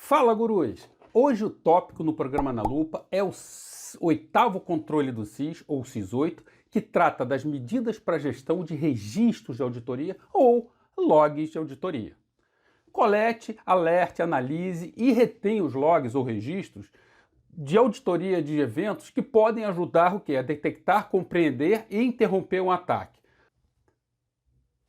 Fala, gurus! Hoje o tópico no programa Na Lupa é o oitavo controle do CIS, ou CIS-8, que trata das medidas para a gestão de registros de auditoria ou logs de auditoria. Colete, alerte, analise e retenha os logs ou registros de auditoria de eventos que podem ajudar a detectar, compreender e interromper um ataque.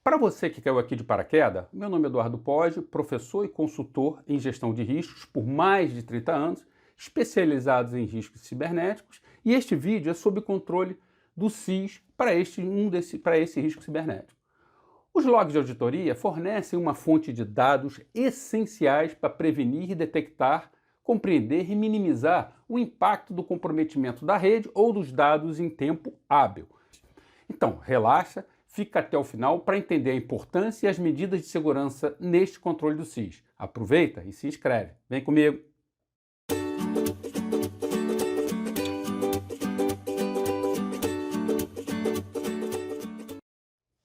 Para você que caiu aqui de paraquedas, meu nome é Eduardo Poggi, professor e consultor em gestão de riscos por mais de 30 anos, especializados em riscos cibernéticos, e este vídeo é sobre controle do CIS para esse risco cibernético. Os logs de auditoria fornecem uma fonte de dados essenciais para prevenir e detectar, compreender e minimizar o impacto do comprometimento da rede ou dos dados em tempo hábil. Então, relaxa. Fica até o final para entender a importância e as medidas de segurança neste controle do CIS. Aproveita e se inscreve. Vem comigo!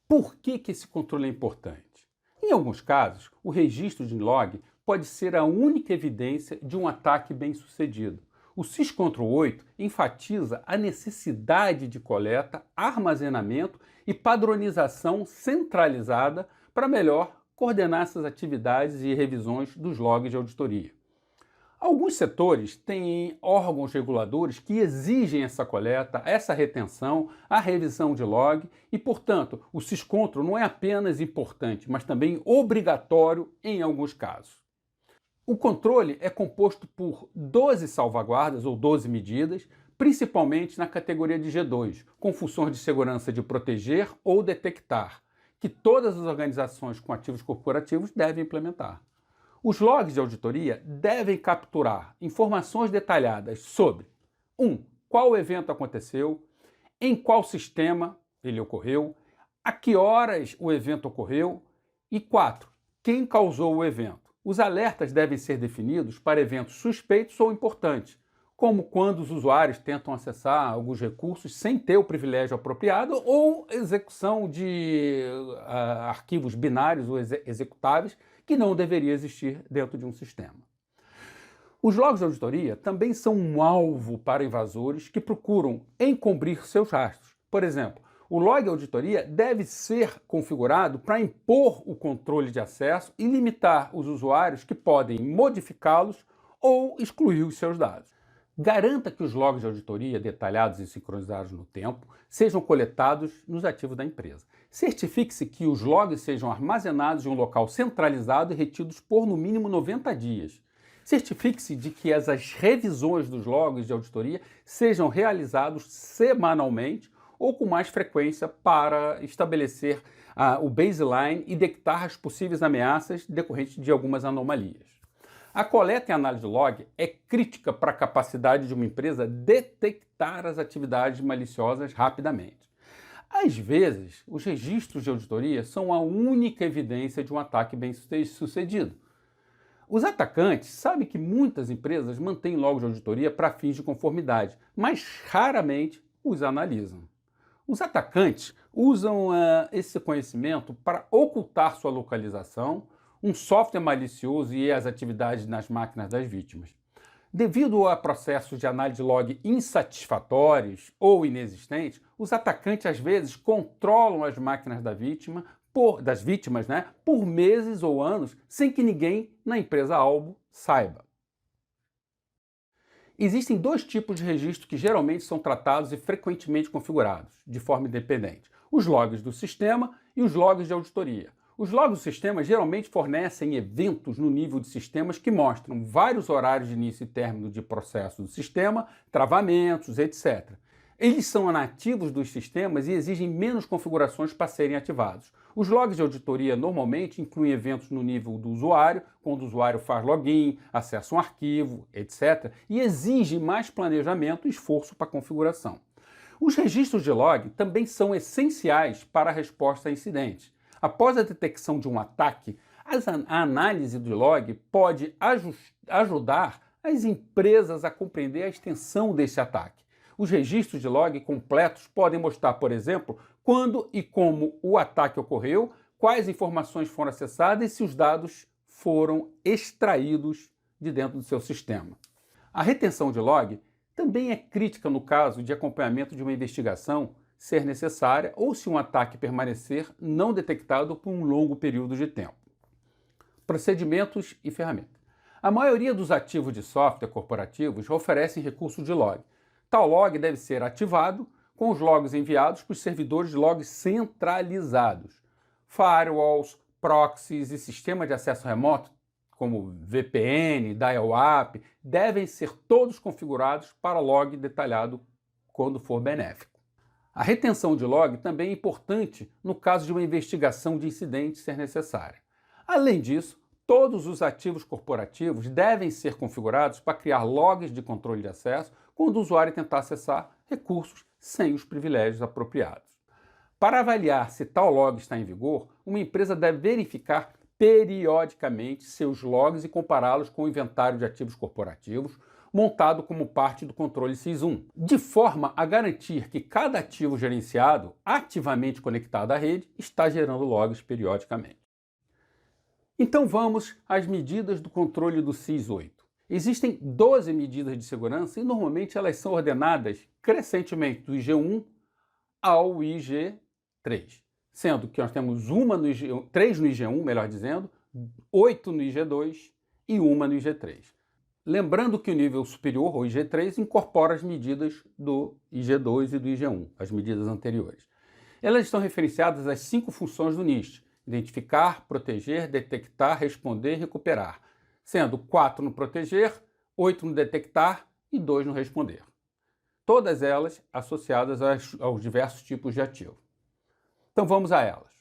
Por que esse controle é importante? Em alguns casos, o registro de log pode ser a única evidência de um ataque bem-sucedido. O CIS Control 8 enfatiza a necessidade de coleta, armazenamento e padronização centralizada para melhor coordenar essas atividades e revisões dos logs de auditoria. Alguns setores têm órgãos reguladores que exigem essa coleta, essa retenção, a revisão de log e, portanto, o CIS Control não é apenas importante, mas também obrigatório em alguns casos. O controle é composto por 12 salvaguardas ou 12 medidas, principalmente na categoria de G2, com funções de segurança de proteger ou detectar, que todas as organizações com ativos corporativos devem implementar. Os logs de auditoria devem capturar informações detalhadas sobre 1. Qual evento aconteceu, em qual sistema ele ocorreu, a que horas o evento ocorreu e 4. Quem causou o evento. Os alertas devem ser definidos para eventos suspeitos ou importantes, como quando os usuários tentam acessar alguns recursos sem ter o privilégio apropriado ou execução de arquivos binários ou executáveis que não deveria existir dentro de um sistema. Os logs de auditoria também são um alvo para invasores que procuram encobrir seus rastros. Por exemplo, o log de auditoria deve ser configurado para impor o controle de acesso e limitar os usuários que podem modificá-los ou excluir os seus dados. Garanta que os logs de auditoria detalhados e sincronizados no tempo sejam coletados nos ativos da empresa. Certifique-se que os logs sejam armazenados em um local centralizado e retidos por no mínimo 90 dias. Certifique-se de que as revisões dos logs de auditoria sejam realizados semanalmente ou com mais frequência para estabelecer o baseline e detectar as possíveis ameaças decorrentes de algumas anomalias. A coleta e análise de log é crítica para a capacidade de uma empresa detectar as atividades maliciosas rapidamente. Às vezes, os registros de auditoria são a única evidência de um ataque bem-sucedido. Os atacantes sabem que muitas empresas mantêm logs de auditoria para fins de conformidade, mas raramente os analisam. Os atacantes usam esse conhecimento para ocultar sua localização, um software malicioso e as atividades nas máquinas das vítimas. Devido a processos de análise de log insatisfatórios ou inexistentes, os atacantes às vezes controlam as máquinas das vítimas por meses ou anos sem que ninguém na empresa-alvo saiba. Existem dois tipos de registro que geralmente são tratados e frequentemente configurados, de forma independente. Os logs do sistema e os logs de auditoria. Os logs do sistema geralmente fornecem eventos no nível de sistemas que mostram vários horários de início e término de processo do sistema, travamentos, etc. Eles são nativos dos sistemas e exigem menos configurações para serem ativados. Os logs de auditoria normalmente incluem eventos no nível do usuário, quando o usuário faz login, acessa um arquivo, etc. e exigem mais planejamento e esforço para a configuração. Os registros de log também são essenciais para a resposta a incidentes. Após a detecção de um ataque, a análise do log pode ajudar as empresas a compreender a extensão desse ataque. Os registros de log completos podem mostrar, por exemplo, quando e como o ataque ocorreu, quais informações foram acessadas e se os dados foram extraídos de dentro do seu sistema. A retenção de log também é crítica no caso de acompanhamento de uma investigação ser necessária ou se um ataque permanecer não detectado por um longo período de tempo. Procedimentos e ferramentas. A maioria dos ativos de software corporativos oferecem recurso de log. Tal log deve ser ativado com os logs enviados para os servidores de logs centralizados. Firewalls, proxies e sistemas de acesso remoto, como VPN, dial-up, devem ser todos configurados para log detalhado quando for benéfico. A retenção de log também é importante no caso de uma investigação de incidente ser necessária. Além disso, todos os ativos corporativos devem ser configurados para criar logs de controle de acesso quando o usuário tentar acessar recursos sem os privilégios apropriados. Para avaliar se tal log está em vigor, uma empresa deve verificar periodicamente seus logs e compará-los com o inventário de ativos corporativos montado como parte do controle SIS-1, de forma a garantir que cada ativo gerenciado, ativamente conectado à rede, está gerando logs periodicamente. Então vamos às medidas do controle do SIS-8. Existem 12 medidas de segurança e normalmente elas são ordenadas crescentemente do IG1 ao IG3, sendo que nós temos 3 no IG1, melhor dizendo, 8 no IG2 e 1 no IG3. Lembrando que o nível superior, o IG3, incorpora as medidas do IG2 e do IG1, as medidas anteriores. Elas estão referenciadas às 5 funções do NIST: identificar, proteger, detectar, responder e recuperar, sendo 4 no proteger, 8 no detectar e 2 no responder. Todas elas associadas aos diversos tipos de ativo. Então vamos a elas.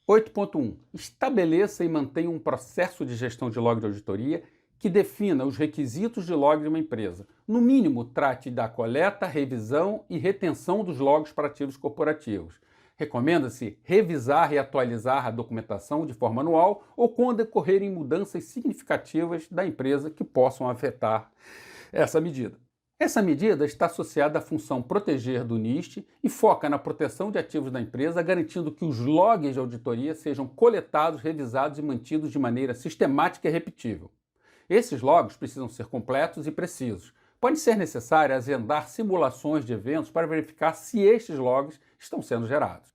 8.1. Estabeleça e mantenha um processo de gestão de log de auditoria que defina os requisitos de log de uma empresa. No mínimo, trate da coleta, revisão e retenção dos logs para ativos corporativos. Recomenda-se revisar e atualizar a documentação de forma anual ou quando ocorrerem mudanças significativas da empresa que possam afetar essa medida. Essa medida está associada à função proteger do NIST e foca na proteção de ativos da empresa, garantindo que os logs de auditoria sejam coletados, revisados e mantidos de maneira sistemática e repetível. Esses logs precisam ser completos e precisos. Pode ser necessário agendar simulações de eventos para verificar se estes logs estão sendo gerados.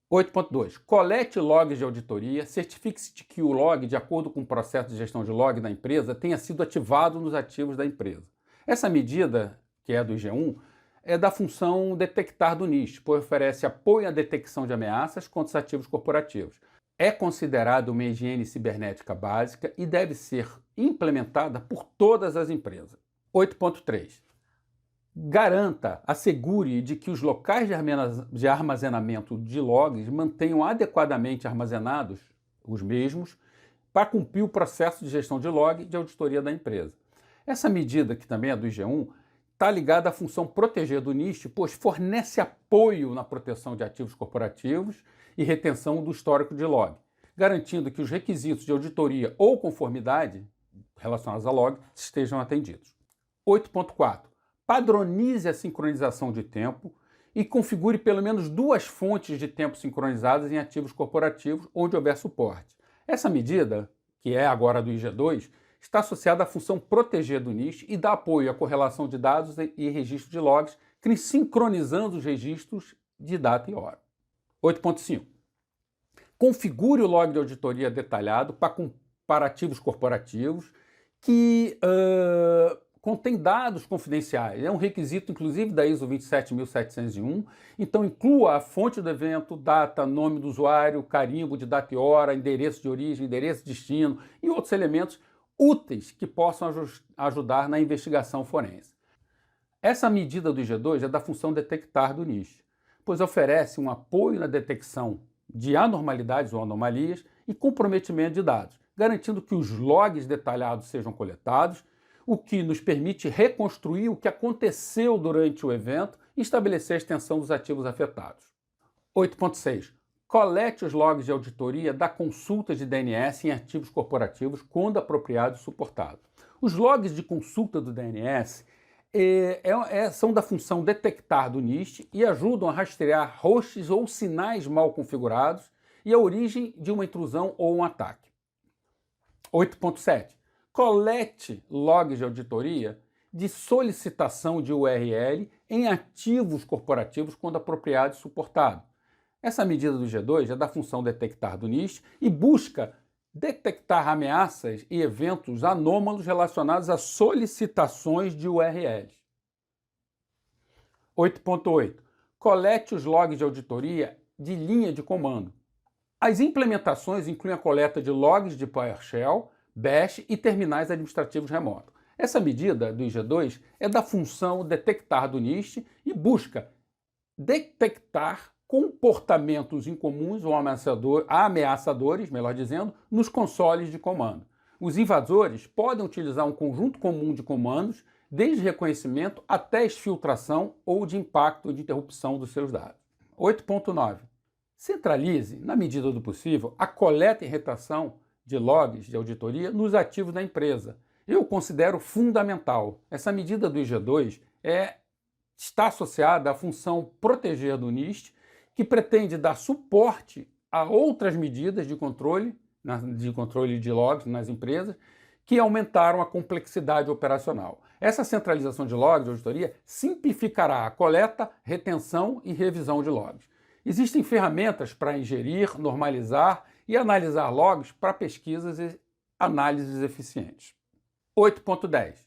8.2. Colete logs de auditoria, certifique-se de que o log, de acordo com o processo de gestão de log da empresa, tenha sido ativado nos ativos da empresa. Essa medida, que é do IG1, é da função detectar do NIST, pois oferece apoio à detecção de ameaças contra os ativos corporativos. É considerada uma higiene cibernética básica e deve ser implementada por todas as empresas. 8.3. Garanta, assegure de que os locais de armazenamento de logs mantenham adequadamente armazenados os mesmos para cumprir o processo de gestão de log de auditoria da empresa. Essa medida, que também é do IG1, está ligada à função proteger do NIST, pois fornece apoio na proteção de ativos corporativos e retenção do histórico de log, garantindo que os requisitos de auditoria ou conformidade relacionados a log estejam atendidos. 8.4. Padronize a sincronização de tempo e configure pelo menos 2 fontes de tempo sincronizadas em ativos corporativos onde houver suporte. Essa medida, que é agora do IG2, está associada à função proteger do NIST e dá apoio à correlação de dados e registro de logs, sincronizando os registros de data e hora. 8.5. Configure o log de auditoria detalhado para ativos corporativos que contém dados confidenciais. É um requisito, inclusive, da ISO 27701. Então, inclua a fonte do evento, data, nome do usuário, carimbo de data e hora, endereço de origem, endereço de destino e outros elementos úteis que possam ajudar na investigação forense. Essa medida do IG2 é da função detectar do NIST, pois oferece um apoio na detecção de anormalidades ou anomalias e comprometimento de dados, garantindo que os logs detalhados sejam coletados, o que nos permite reconstruir o que aconteceu durante o evento e estabelecer a extensão dos ativos afetados. 8.6. Colete os logs de auditoria da consulta de DNS em ativos corporativos quando apropriado e suportado. Os logs de consulta do DNS são da função detectar do NIST e ajudam a rastrear hosts ou sinais mal configurados e a origem de uma intrusão ou um ataque. 8.7. Colete logs de auditoria de solicitação de URL em ativos corporativos quando apropriado e suportado. Essa medida do G2 é da função detectar do NIST e busca detectar ameaças e eventos anômalos relacionados a solicitações de URLs. 8.8. Colete os logs de auditoria de linha de comando. As implementações incluem a coleta de logs de PowerShell, Bash e terminais administrativos remotos. Essa medida do IG2 é da função detectar do NIST e busca detectar comportamentos incomuns ou ameaçadores, melhor dizendo, nos consoles de comando. Os invasores podem utilizar um conjunto comum de comandos, desde reconhecimento até exfiltração ou de impacto ou de interrupção dos seus dados. 8.9. Centralize, na medida do possível, a coleta e retração de logs de auditoria nos ativos da empresa. Eu considero fundamental. Essa medida do IG2 está associada à função proteger do NIST, que pretende dar suporte a outras medidas de controle de logs nas empresas que aumentaram a complexidade operacional. Essa centralização de logs de auditoria simplificará a coleta, retenção e revisão de logs. Existem ferramentas para ingerir, normalizar e analisar logs para pesquisas e análises eficientes. 8.10.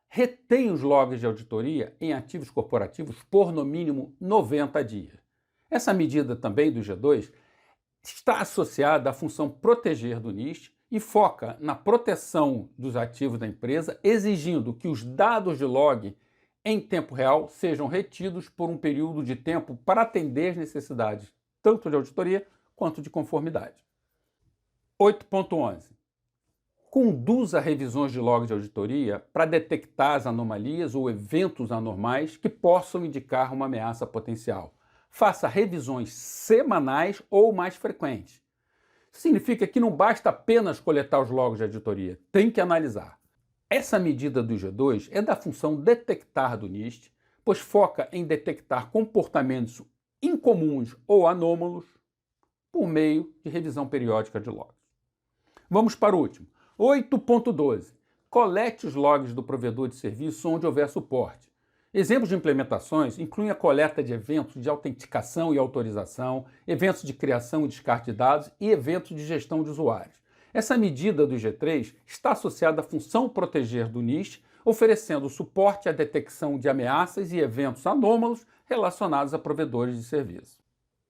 Retém os logs de auditoria em ativos corporativos por no mínimo 90 dias. Essa medida também do G2 está associada à função proteger do NIST e foca na proteção dos ativos da empresa, exigindo que os dados de log em tempo real sejam retidos por um período de tempo para atender as necessidades tanto de auditoria quanto de conformidade. 8.11. Conduza revisões de log de auditoria para detectar as anomalias ou eventos anormais que possam indicar uma ameaça potencial. Faça revisões semanais ou mais frequentes. Significa que não basta apenas coletar os logs de auditoria, tem que analisar. Essa medida do G2 é da função detectar do NIST, pois foca em detectar comportamentos incomuns ou anômalos por meio de revisão periódica de logs. Vamos para o último. 8.12. Colete os logs do provedor de serviço onde houver suporte. Exemplos de implementações incluem a coleta de eventos de autenticação e autorização, eventos de criação e descarte de dados e eventos de gestão de usuários. Essa medida do G3 está associada à função proteger do NIST, oferecendo suporte à detecção de ameaças e eventos anômalos relacionados a provedores de serviço.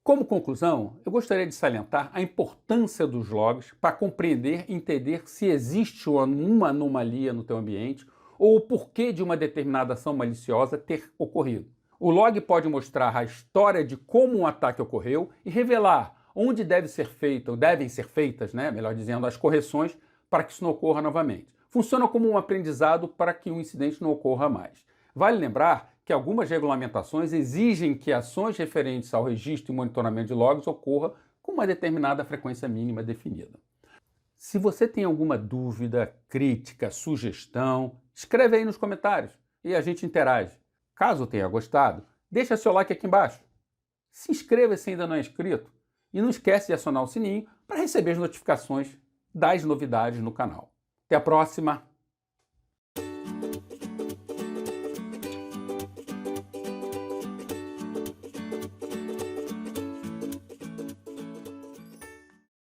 Como conclusão, eu gostaria de salientar a importância dos logs para compreender e entender se existe uma anomalia no teu ambiente ou o porquê de uma determinada ação maliciosa ter ocorrido. O log pode mostrar a história de como um ataque ocorreu e revelar onde devem ser feitas, melhor dizendo, as correções para que isso não ocorra novamente. Funciona como um aprendizado para que um incidente não ocorra mais. Vale lembrar que algumas regulamentações exigem que ações referentes ao registro e monitoramento de logs ocorra com uma determinada frequência mínima definida. Se você tem alguma dúvida, crítica, sugestão, escreve aí nos comentários e a gente interage. Caso tenha gostado, deixa seu like aqui embaixo. Se inscreva se ainda não é inscrito e não esquece de acionar o sininho para receber as notificações das novidades no canal. Até a próxima!